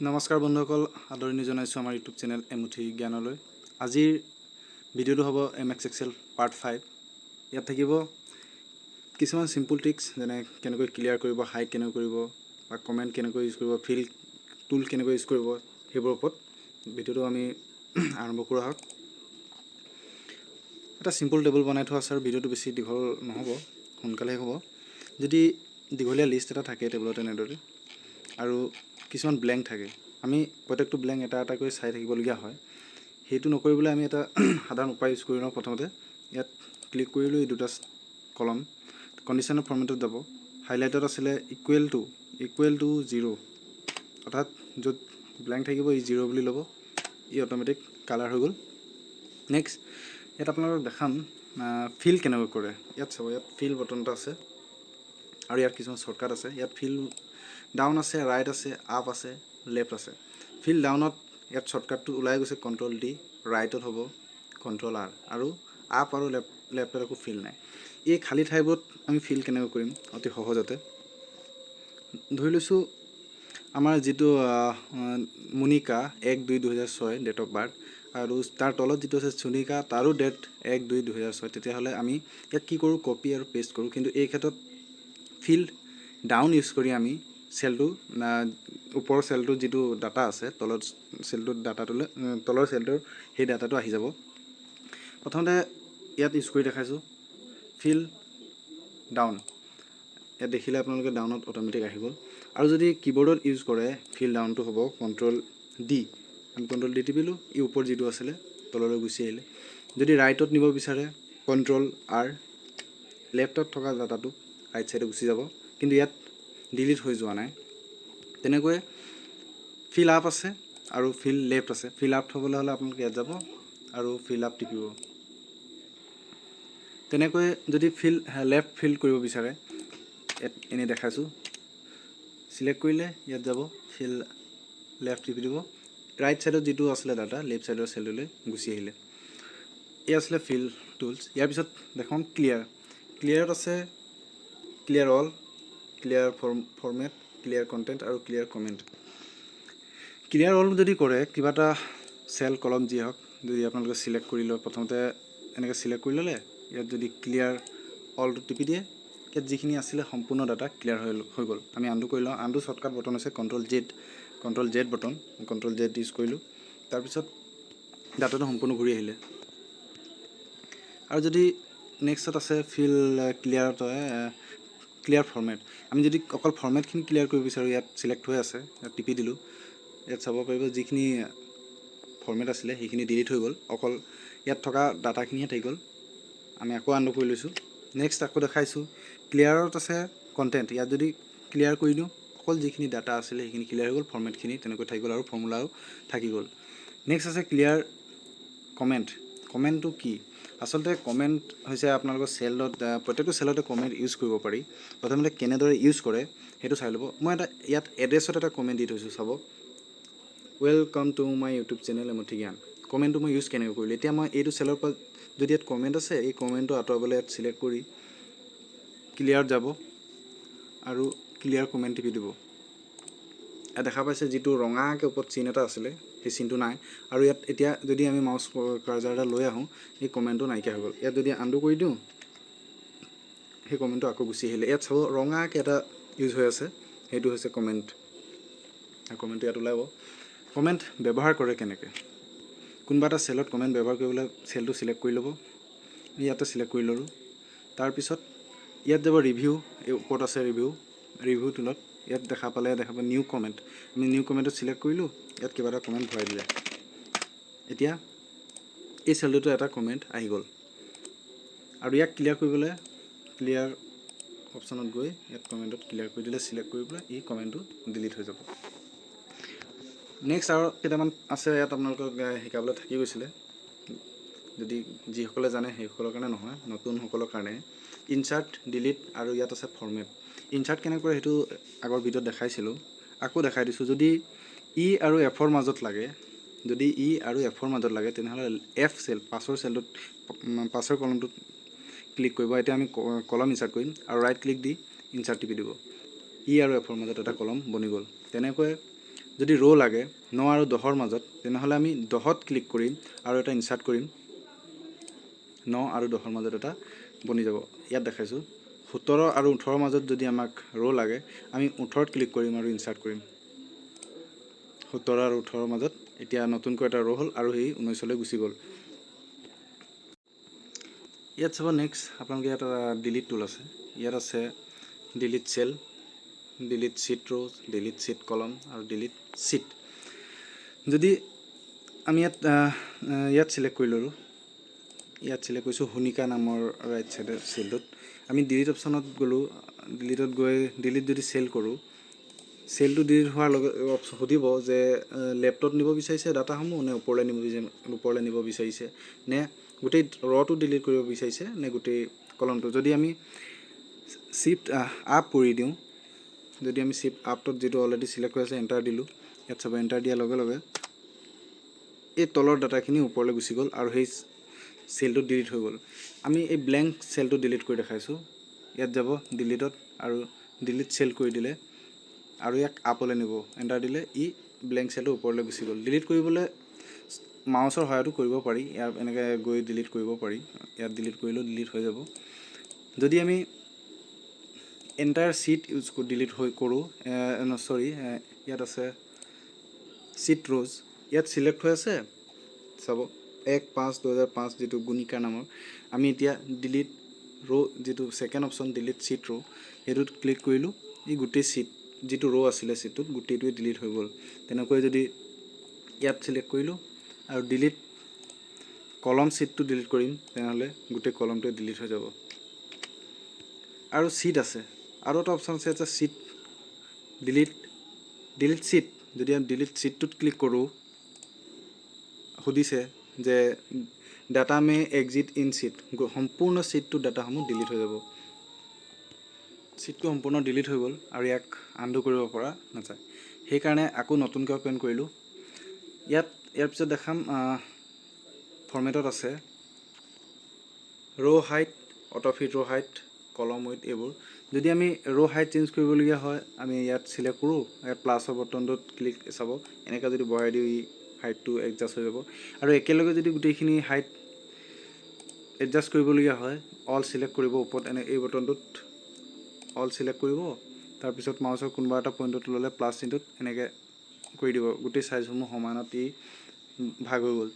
নমস্কাৰ বন্ধুসকল, আদৰণি জনাইছোঁ আমাৰ ইউটিউব চেনেল এমুঠি জ্ঞানলৈ। আজিৰ ভিডিঅ'টো হ'ব MX Excel পাৰ্ট 5। ইয়াত থাকিব কিছুমান চিম্পল ট্ৰিক্স, যেনে কেনেকৈ ক্লিয়াৰ কৰিব, হাইড কেনেকৈ কৰিব, বা কমেণ্ট কেনেকৈ ইউজ কৰিব, ফিল টুল কেনেকৈ ইউজ কৰিব, সেইবোৰৰ ওপৰত ভিডিঅ'টো আমি আৰম্ভ কৰা হওক। এটা চিম্পল টেবুল বনাই থোৱা আছে আৰু ভিডিঅ'টো বেছি দীঘল নহ'ব, সোনকালেই হ'ব। যদি দীঘলীয়া লিষ্ট এটা থাকে টেবুলত এনেদৰে আৰু কিছুমান ব্লেংক থাকে, আমি প্ৰত্যেকটো ব্লেংক এটা এটাকৈ চাই থাকিবলগীয়া হয়। সেইটো নকৰিবলৈ আমি এটা সাধাৰণ উপায় ইউজ কৰি লওঁ। প্ৰথমতে ইয়াত ক্লিক কৰিলোঁ, এই দুটা কলম কণ্ডিশ্যনৰ ফৰ্মেটত যাব। হাইলাইটত আছিলে ইকুৱেল টু 0, অৰ্থাৎ য'ত ব্লেংক থাকিব ই 0 বুলি ল'ব, ই অট'মেটিক কালাৰ হৈ গ'ল। নেক্সট ইয়াত আপোনালোকক দেখাম ফিল কেনেকৈ কৰে। ইয়াত চাব, ইয়াত ফিল বটন এটা আছে আৰু ইয়াত কিছুমান শ্বৰ্টকাট আছে। ইয়াত ফিল ডাউন আছে, ৰাইট আছে, আপ আছে, লেফ্ট আছে। ফিল ডাউনত ইয়াত শ্বৰ্টকাটটো ওলাই গৈছে Ctrl+D, ৰাইটত হ'ব Ctrl+R, আৰু আপ আৰু লেফ্টত একো ফিল নাই। এই খালী ঠাইবোৰত আমি ফিল কেনেকৈ কৰিম অতি সহজতে। ধৰি লৈছোঁ আমাৰ যিটো মুনিকা 1/2/2006 ডেট অফ বাৰ্থ, আৰু তাৰ তলত যিটো আছে সুনিকা, তাৰো ডেট 1/2/2006। তেতিয়াহ'লে আমি ইয়াক কি কৰোঁ, কপি আৰু পেষ্ট কৰোঁ। কিন্তু এই ক্ষেত্ৰত ফিল ডাউন ইউজ কৰি আমি চেলটো, ওপৰৰ চেলটোত যিটো ডাটা আছে, তলৰ চেলটোত ডাটাটোলৈ, তলৰ চেলটোৰ সেই ডাটাটো আহি যাব। প্ৰথমতে ইয়াত ইউজ কৰি দেখাইছোঁ ফিল ডাউন। ইয়াত দেখিলে আপোনালোকে ডাউনত অট'মেটিক আহি গ'ল। আৰু যদি কীবৰ্ডত ইউজ কৰে, ফিল ডাউনটো হ'ব Ctrl+D। আমি Ctrl+D টিপিলোঁ, ই ওপৰত যিটো আছিলে তললৈ গুচি আহিলে। যদি ৰাইটত নিব বিচাৰে Ctrl+R, লেফ্টত থকা ডাটাটো ৰাইট চাইডে গুচি যাব, কিন্তু ইয়াত ডিলিট হৈ যোৱা নাই। তেনেকৈ ফিল আপ আছে আৰু ফিল লেফ্ট আছে। ফিল আপ থ'বলৈ হ'লে আপোনালোকে ইয়াত যাব আৰু ফিল আপ টিপিব। তেনেকৈ যদি লেফ্ট ফিল কৰিব বিচাৰে, ইয়াত এনেই দেখাইছোঁ, চিলেক্ট কৰিলে ইয়াত যাব, ফিল লেফ্ট টিপি দিব। ৰাইট ছাইডত যিটো আছিলে ডাটা, লেফ্ট ছাইডৰ চেলটোলৈ গুচি আহিলে। এই আছিলে ফিল টুলছ। ইয়াৰ পিছত দেখাম ক্লিয়াৰত আছে clear all, clear format, clear content আৰু ক্লিয়াৰ কমেণ্ট। ক্লিয়াৰ অল যদি কৰে, কিবা এটা চেল কলম যি হওক, যদি আপোনালোকে চিলেক্ট কৰি লয়, প্ৰথমতে এনেকৈ চিলেক্ট কৰি ল'লে, ইয়াত যদি ক্লিয়াৰ অলটো টিপি দিয়ে, ইয়াত যিখিনি আছিলে সম্পূৰ্ণ ডাটা ক্লিয়াৰ হৈ গ'ল। আমি আনডু কৰি লওঁ। আনডু শ্বৰ্টকাট বটন আছে Ctrl+Z বটন, Ctrl+Z ইউজ কৰিলোঁ। তাৰপিছত ডাটাটো সম্পূৰ্ণ ঘূৰি আহিলে। আৰু যদি নেক্সটত আছে ফিল ক্লিয়াৰত ক্লিয়াৰ ফৰ্মেট। আমি যদি অকল ফৰ্মেটখিনি ক্লিয়াৰ কৰিব বিচাৰোঁ, ইয়াত চিলেক্ট হৈ আছে, ইয়াত টিপি দিলোঁ। ইয়াত চাব পাৰিব যিখিনি ফৰ্মেট আছিলে সেইখিনি ডিলিট হৈ গ'ল, অকল ইয়াত থকা ডাটাখিনিহে থাকি গ'ল। আমি আকৌ আনডু কৰি লৈছোঁ। নেক্সট আকৌ দেখাইছোঁ ক্লিয়াৰত আছে কণ্টেণ্ট। ইয়াত যদি ক্লিয়াৰ কৰি দিওঁ, অকল যিখিনি ডাটা আছিলে সেইখিনি ক্লিয়াৰ হৈ গ'ল, ফৰ্মেটখিনি তেনেকৈ থাকি গ'ল আৰু ফৰ্মুলাও থাকি গ'ল। নেক্সট আছে ক্লিয়াৰ কমেণ্ট। কমেণ্টটো কি? আচলতে কমেণ্ট হৈছে আপোনালোকৰ চেলত, প্ৰত্যেকটো চেলতে কমেণ্ট ইউজ কৰিব পাৰি। প্ৰথমতে কেনেদৰে ইউজ কৰে সেইটো চাই ল'ব। মই ইয়াত এড্ৰেছত এটা কমেণ্ট দি থৈছোঁ, চাব, welcome to my YouTube channel এমুঠি জ্ঞান। কমেণ্টটো মই ইউজ কেনেকৈ কৰিলোঁ। এতিয়া মই এইটো চেলৰ পৰা যদি ইয়াত কমেণ্ট আছে, এই কমেণ্টটো আঁতৰাবলৈ ইয়াত চিলেক্ট কৰি ক্লিয়াৰত যাব আৰু ক্লিয়াৰ কমেণ্ট টিপি দিব। ইয়াত দেখা পাইছে যিটো ৰঙাকৈ ওপৰত চিন এটা আছিলে, সেই চিনটো নাই। আৰু ইয়াত এতিয়া যদি আমি মাউচ কাৰ্জাৰ এটা লৈ আহোঁ, এই কমেণ্টটো নাইকিয়া হৈ গ'ল। ইয়াত যদি আনডু কৰি দিওঁ, সেই কমেণ্টটো আকৌ গুচি আহিলে। ইয়াত চাব ৰঙাকৈ এটা ইউজ হৈ আছে, সেইটো হৈছে কমেণ্ট। আৰু কমেণ্টটো ইয়াত ওলাব। কমেণ্ট ব্যৱহাৰ কৰে কেনেকৈ? কোনোবা এটা চেলত কমেণ্ট ব্যৱহাৰ কৰিবলৈ চেলটো চিলেক্ট কৰি ল'ব। ইয়াতে চিলেক্ট কৰি ল'লোঁ। তাৰপিছত ইয়াত যাব ৰিভিউ, এই ওপৰত আছে ৰিভিউ টুলত। ইয়াত দেখা পাব নিউ কমেণ্ট। আমি নিউ কমেণ্টত চিলেক্ট কৰিলোঁ, ইয়াত কিবা এটা কমেণ্ট ভৰাই দিলে। এতিয়া এই চেলটোতো এটা কমেণ্ট আহি গ'ল। আৰু ইয়াক ক্লিয়াৰ কৰিবলৈ ক্লিয়াৰ অপশ্যনত গৈ ইয়াত কমেণ্টত ক্লিয়াৰ কৰি দিলে, চিলেক্ট কৰি পেলাই এই কমেণ্টটো ডিলিট হৈ যাব। নেক্সট আৰু কেইটামান আছে ইয়াত আপোনালোকক শিকাবলৈ থাকি গৈছিলে, যদি যিসকলে জানে সেইসকলৰ কাৰণে নহয়, নতুনসকলৰ কাৰণে। ইনচাৰ্ট, ডিলিট আৰু ইয়াত আছে ফৰ্মেট। ইনচাৰ্ট কেনেকৈ কৰে সেইটো আগৰ ভিডিঅ'ত দেখাইছিলোঁ, আকৌ দেখাই দিছোঁ। যদি ই আৰু এফৰ মাজত লাগে, তেনেহ'লে F চেল, পাছৰ কলমটোত ক্লিক কৰিব। এতিয়া আমি কলম ইনচাৰ্ট কৰিম আৰু ৰাইট ক্লিক দি ইনচাৰ্ট টিপি দিব। ই আৰু এফৰ মাজত এটা কলম বনি গ'ল। তেনেকৈ যদি ৰ' লাগে 9 আৰু 10ৰ মাজত তেনেহ'লে আমি 10ত ক্লিক কৰিম আৰু এটা ইনচাৰ্ট কৰিম 9 আৰু 10ৰ মাজত এটা বনি যাব ইয়াত দেখাইছোঁ 17 আৰু 18ৰ মাজত যদি আমাক ৰ' লাগে আমি 18ত ক্লিক কৰিম আৰু ইনচাৰ্ট কৰিম 17 আৰু 18ৰ মাজত এতিয়া নতুনকৈ এটা ৰ' হ'ল আৰু সেই 19লৈ গুচি গ'ল ইয়াত চাব নেক্সট আপোনালোকে ইয়াত ডিলিট টুল আছে ইয়াত আছে ডিলিট চেল ডিলিট চিট ৰ' ডিলিট চিট কলম আৰু ডিলিট চিট যদি আমি ইয়াত চিলেক্ট কৰি ল'লোঁ ইয়াত চিলেক্ট কৰিছোঁ সোনিকা নামৰ ৰাইট চাইডে চেলটোত আমি ডিলিট অপশ্যনত গ'লোঁ ডিলিটত গৈ ডিলিট যদি চেল কৰোঁ চেলটো ডিলিট হোৱাৰ লগে সুধিব যে লেফ্টত নিব বিচাৰিছে ডাটাসমূহ নে ওপৰলৈ নিব বিচাৰিছে নে গোটেই ৰটো ডিলিট কৰিব বিচাৰিছে নে গোটেই কলমটো যদি আমি শিফ্ট আপ কৰি দিওঁ যদি আমি শিফ্ট আপটোত যিটো অলৰেডি চিলেক্ট হৈ আছে এণ্টাৰ দিলোঁ ইয়াত চাব এণ্টাৰ দিয়াৰ লগে লগে এই তলৰ ডাটাখিনি ওপৰলৈ গুচি গ'ল আৰু সেই চেলটো ডিলিট হৈ গ'ল আমি এই ব্লেংক চেলটো ডিলিট কৰি দেখাইছোঁ ইয়াত যাব ডিলিটত আৰু ডিলিট চেল কৰি দিলে আৰু ইয়াক আপলৈ নিব এণ্টাৰ দিলে ই ব্লেংক চেলটো ওপৰলৈ গুচি গ'ল ডিলিট কৰিবলৈ মাউচৰ সহায়তো কৰিব পাৰি ইয়াৰ এনেকৈ গৈ ডিলিট কৰিব পাৰি ইয়াত ডিলিট কৰিলেও ডিলিট হৈ যাব যদি আমি এণ্টায়াৰ চিট ইউজ ডিলিট কৰোঁ ইয়াত আছে চিট ৰ'জ ইয়াত চিলেক্ট হৈ আছে চাব 1/5/2005 যিটো গুণিকা নামৰ আমি এতিয়া ডিলিট ৰ' যিটো ছেকেণ্ড অপশ্যন ডিলিট চিট ৰ' সেইটোত ক্লিক কৰিলোঁ এই গোটেই চিট যিটো ৰ' আছিলে চিটটোত গোটেইটোৱে ডিলিট হৈ গ'ল তেনেকৈ যদি ইয়াত চিলেক্ট কৰিলোঁ আৰু ডিলিট কলম চিটটো ডিলিট কৰিম তেনেহ'লে গোটেই কলমটোৱে ডিলিট হৈ যাব আৰু চিট আছে আৰু এটা অপশ্যন আছে চিট ডিলিট চিট যদি আমি ডিলিট চিটটোত ক্লিক কৰোঁ সুধিছে যে data may exit in sheet সম্পূৰ্ণ চিটটো ডাটাসমূহ ডিলিট হৈ যাব চিটটো সম্পূৰ্ণ ডিলিট হৈ গ'ল আৰু ইয়াক আনডু কৰিব পৰা নাযায় সেইকাৰণে আকৌ নতুনকৈ অ'পেন কৰিলোঁ ইয়াৰ পিছত দেখাম ফৰ্মেটত আছে ৰ' হাইট অট'ফিট ৰ' হাইট কলম উইথ এইবোৰ যদি আমি ৰ' হাইট চেঞ্জ কৰিবলগীয়া হয় আমি ইয়াত চিলেক্ট কৰোঁ ইয়াত প্লাছৰ বটনটোত ক্লিক চাব এনেকৈ যদি বঢ়াই দিওঁ ই হাইটটো এডজাষ্ট হৈ যাব আৰু একেলগে যদি গোটেইখিনি হাইট এডজাষ্ট কৰিবলগীয়া হয় অল চিলেক্ট কৰিব ওপৰত এই বটনটোত অল চিলেক্ট কৰিব তাৰপিছত মাউচৰ কোনোবা এটা পইণ্টত ল'লে প্লাছ চিনটোত এনেকৈ কৰি দিব গোটেই চাইজসমূহ সমানত ই ভাগ হৈ গ'ল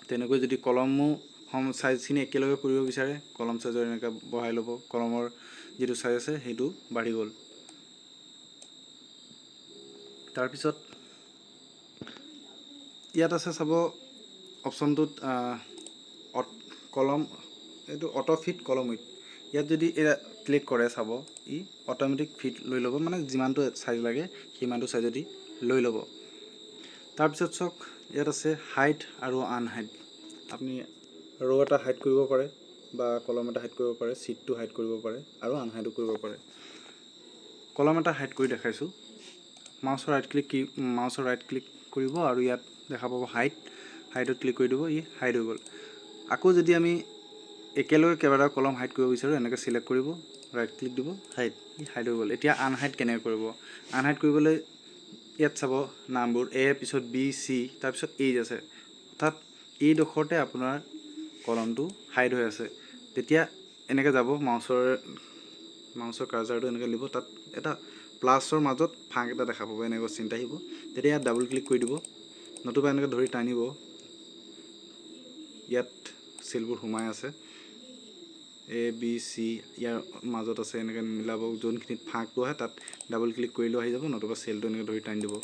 তেনেকৈ যদি কলমো চাইজখিনি একেলগে কৰিব বিচাৰে কলম চাইজৰ এনেকৈ বঢ়াই ল'ব কলমৰ যিটো চাইজ আছে সেইটো বাঢ়ি গ'ল তাৰপিছত ইয়াত আছে চাব অপশ্যনটোত কলম এইটো অট'ফিট কলম উইথ ইয়াত যদি ক্লিক কৰে চাব ই অট'মেটিক ফিট লৈ ল'ব মানে যিমানটো চাইজ লাগে সিমানটো চাইজেদি লৈ ল'ব তাৰপিছত চাওক ইয়াত আছে হাইট আৰু আনহাইট আপুনি ৰ' এটা হাইট কৰিব পাৰে বা কলম এটা হাইট কৰিব পাৰে চিটটো হাইট কৰিব পাৰে আৰু আনহাইটো কৰিব পাৰে কলম এটা হাইট কৰি দেখাইছোঁ মাউচৰ ৰাইট ক্লিক কৰিব আৰু ইয়াত দেখা পাব হাইটত ক্লিক কৰি দিব ই হাইট হৈ গ'ল আকৌ যদি আমি একেলগে কেইবাটাও কলম হাইট কৰিব বিচাৰোঁ এনেকৈ চিলেক্ট কৰিব ৰাইট ক্লিক দিব হাইট হৈ গ'ল এতিয়া আনহাইট কেনেকৈ কৰিব আনহাইট কৰিবলৈ ইয়াত চাব নামবোৰ এ পিছত বি চি তাৰপিছত এইচ আছে অৰ্থাৎ এইডোখৰতে আপোনাৰ কলমটো হাইট হৈ আছে তেতিয়া এনেকৈ যাব মাউচৰ কাৰ্জাৰটো এনেকৈ নিব তাত এটা প্লাছৰ মাজত ফাঁক এটা দেখা পাব এনেকৈ চিন আহিব তেতিয়া ইয়াত ডাবল ক্লিক কৰি দিব নতুবা এনেকৈ ধৰি টানিব ইয়াত চেলবোৰ সোমাই আছে এ বি চি ইয়াৰ মাজত আছে এনেকৈ মিলাব যোনখিনিত ফাঁকটো আহে তাত ডাবল ক্লিক কৰিলেও আহি যাব নতুবা চেলটো এনেকৈ ধৰি টানি দিব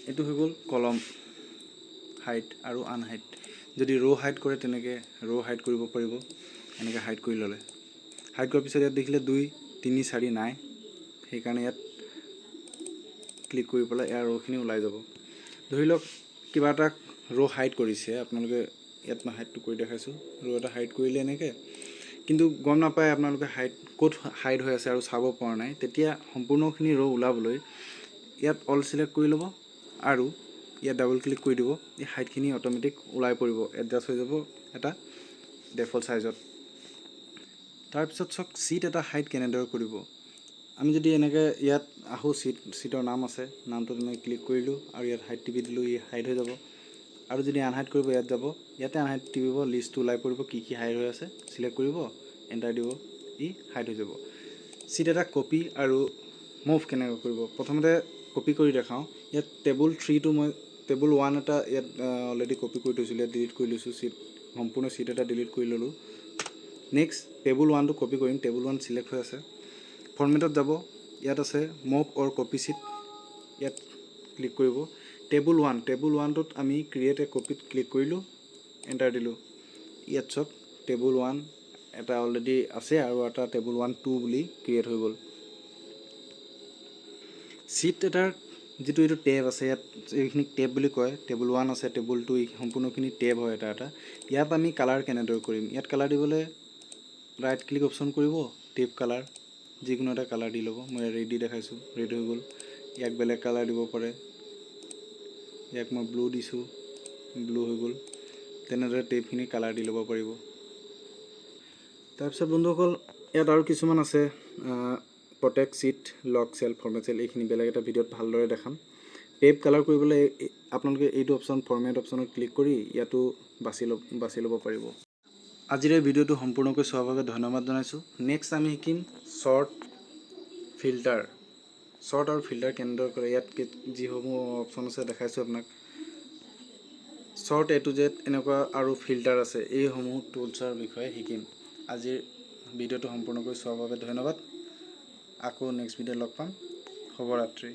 এইটো হৈ গ'ল কলম হাইট আৰু আনহাইট যদি ৰ' হাইট কৰে তেনেকৈ ৰ' হাইট কৰিব পাৰিব এনেকৈ হাইট কৰি ল'লে হাইট কৰাৰ পিছত ইয়াত দেখিলে 2 3 4 নাই সেইকাৰণে ইয়াত ক্লিক কৰি পেলাই ইয়াৰ ৰ'খিনি ওলাই যাব ধৰি লওক কিবা এটা ৰ' হাইট কৰিছে আপোনালোকে ইয়াত মই হাইটটো কৰি দেখাইছোঁ ৰ' এটা হাইট কৰিলে এনেকৈ কিন্তু গম নাপায় আপোনালোকে ক'ত হাইট হৈ আছে আৰু চাব পৰা নাই তেতিয়া সম্পূৰ্ণখিনি ৰ' ওলাবলৈ ইয়াত অল চিলেক্ট কৰি ল'ব আৰু ইয়াত ডাবল ক্লিক কৰি দিব এই হাইটখিনি অট'মেটিক ওলাই পৰিব এডজাষ্ট হৈ যাব এটা ডিফল্ট চাইজত তাৰপিছত চাওক চিট এটা হাইট কেনেদৰে কৰিব আমি যদি এনেকৈ ইয়াত আহোঁ চিটৰ নাম আছে নামটোত মই ক্লিক কৰিলোঁ আৰু ইয়াত হাইড টিপি দিলোঁ ই হাইড হৈ যাব আৰু যদি আনহাইড কৰিব ইয়াত যাব ইয়াতে আনহাইড টিপিব লিষ্টটো ওলাই পৰিব কি কি হাইড হৈ আছে চিলেক্ট কৰিব এণ্টাৰ দিব ই হাইড হৈ যাব চিট এটা কপি আৰু মুভ কেনেকৈ কৰিব প্ৰথমতে কপি কৰি দেখাওঁ ইয়াত টেবুল 3টো মই টেবুল 1 এটা ইয়াত অলৰেডি কপি কৰি থৈছিলোঁ ইয়াত ডিলিট কৰি লৈছোঁ চিট সম্পূৰ্ণ চিট এটা ডিলিট কৰি ল'লোঁ নেক্সট টেবুল 1টো কপি কৰিম টেবুল 1 চিলেক্ট হৈ আছে ফৰ্মেটত যাব ইয়াত আছে মুভ অৰ কপি চিট ইয়াত ক্লিক কৰিব টেবুল 1টোত আমি ক্ৰিয়েট এ কপিত ক্লিক কৰিলোঁ এণ্টাৰ দিলোঁ ইয়াত চক টেবুল 1 এটা অলৰেডি আছে আৰু এটা টেবুল 1 2 বুলি ক্ৰিয়েট হৈ গ'ল চিট এটাৰ যেটো এটো টেব আছে ইয়াত এইখিনি টেব বুলি কয় টেবুল 1 আছে টেবুল 2 সম্পূৰ্ণখিনি টেব হয় এটা ইয়াত আমি কালাৰ কেনেদৰে কৰিম ইয়াত কালাৰ দিবলৈ ৰাইট ক্লিক অপচন কৰিব টেব কালাৰ যিকোনো এটা কালাৰ দি ল'ব মই ৰেডি দেখাইছোঁ ৰেড হৈ গ'ল ইয়াক বেলেগ কালাৰ দিব পাৰে ইয়াক মই ব্লু দিছোঁ ব্লু হৈ গ'ল তেনেদৰে টেবখিনি কালাৰ দি ল'ব পাৰিব তাৰপিছত বন্ধুসকল ইয়াত আৰু কিছুমান আছে প্ৰটেক্ট চিট লক চেল ফৰ্মেট চেল এইখিনি বেলেগ এটা ভিডিঅ'ত ভালদৰে দেখাম টেব কালাৰ কৰিবলৈ আপোনালোকে এইটো অপচন ফৰ্মেট অপচনত ক্লিক কৰি ইয়াতো বাছি ল'ব পাৰিব আজিৰ এই ভিডিঅ'টো সম্পূৰ্ণকৈ চোৱাৰ বাবে ধন্যবাদ জনাইছোঁ নেক্সট আমি শিকিম শ্বৰ্ট আৰু ফিল্টাৰ কেনেদৰে কৰে ইয়াত যিসমূহ অপচন আছে দেখাইছোঁ আপোনাক শ্বৰ্ট A to Z এনেকুৱা আৰু ফিল্টাৰ আছে এইসমূহ টুলছৰ বিষয়ে শিকিম আজিৰ ভিডিঅ'টো সম্পূৰ্ণকৈ চোৱাৰ বাবে ধন্যবাদ আকৌ নেক্সট ভিডিঅ' লগ পাম শুভৰাত্ৰি